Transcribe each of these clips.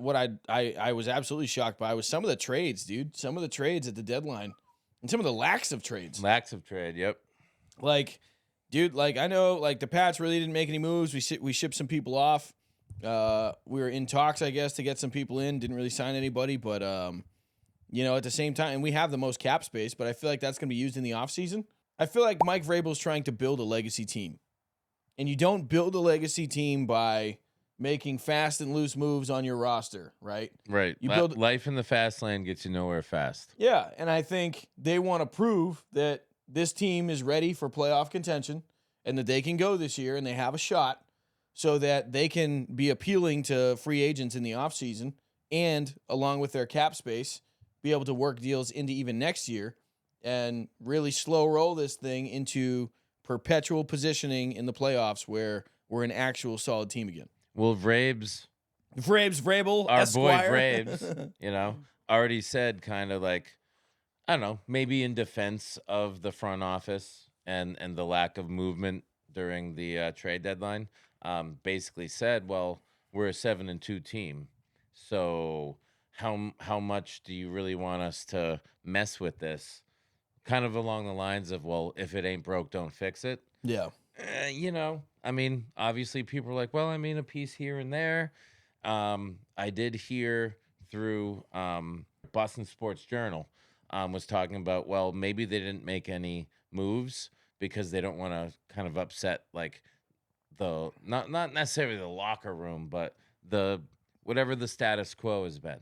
I was absolutely shocked by was some of the trades, dude. Some of the trades at the deadline, and some of the lacks of trades. Lacks of trade. Yep. Like, dude, like I know, like the Pats really didn't make any moves. We shipped some people off. We were in talks, I guess, to get some people in. Didn't really sign anybody, but you know, at the same time, and we have the most cap space, but I feel like that's going to be used in the offseason. I feel like Mike Vrabel's trying to build a legacy team. And you don't build a legacy team by making fast and loose moves on your roster, right? Right. You build life in the fast lane gets you nowhere fast. Yeah, and I think they want to prove that this team is ready for playoff contention and that they can go this year and they have a shot so that they can be appealing to free agents in the offseason and, along with their cap space, be able to work deals into even next year and really slow roll this thing into perpetual positioning in the playoffs where we're an actual solid team again. Well, Vrabel, our Esquire. boy Vrabes, already said kind of like, I don't know, maybe in defense of the front office and the lack of movement during the trade deadline, basically said, well, we're a 7-2 team. So how much do you really want us to mess with this? Kind of along the lines of, well, if it ain't broke, don't fix it. Yeah. I mean, obviously people are like, well, I mean, a piece here and there. I did hear through Boston Sports Journal was talking about, well, maybe they didn't make any moves because they don't want to kind of upset like the not necessarily the locker room, but the whatever the status quo has been.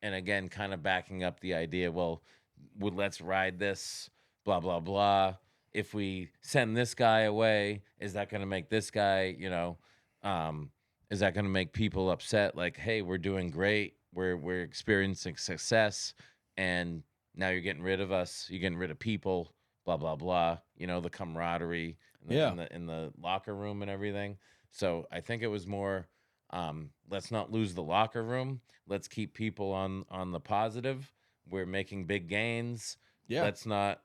And again, kind of backing up the idea, well, let's ride this, blah, blah, blah. If we send this guy away, is that going to make this guy, is that going to make people upset? Like, hey, we're doing great. We're experiencing success. And now you're getting rid of us. You're getting rid of people, blah, blah, blah. The camaraderie in the locker room and everything. So I think it was more, let's not lose the locker room. Let's keep people on the positive. We're making big gains. Yeah. Let's not,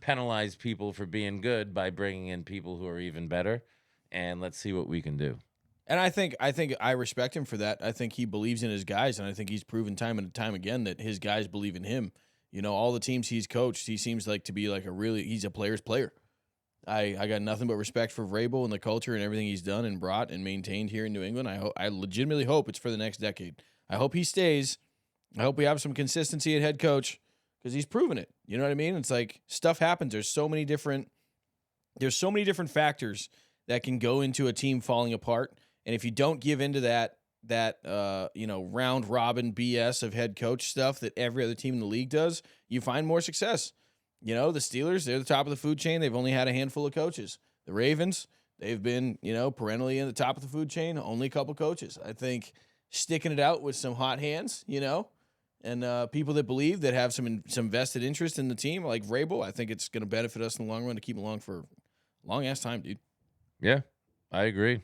penalize people for being good by bringing in people who are even better. And let's see what we can do. And I think I respect him for that. I think he believes in his guys, and I think he's proven time and time again that his guys believe in him. All the teams he's coached, he seems like to be like he's a player's player. I got nothing but respect for Vrabel and the culture and everything he's done and brought and maintained here in New England. I legitimately hope it's for the next decade. I hope he stays. I hope we have some consistency at head coach because he's proven it. You know what I mean? It's like stuff happens. There's so many different factors that can go into a team falling apart. And if you don't give into that round robin BS of head coach stuff that every other team in the league does, you find more success. The Steelers, they're the top of the food chain. They've only had a handful of coaches. The Ravens, they've been, perennially in the top of the food chain, only a couple coaches. I think sticking it out with some hot hands, and people that believe that have some vested interest in the team, like Vrabel, I think it's going to benefit us in the long run to keep along for a long-ass time, dude. Yeah, I agree.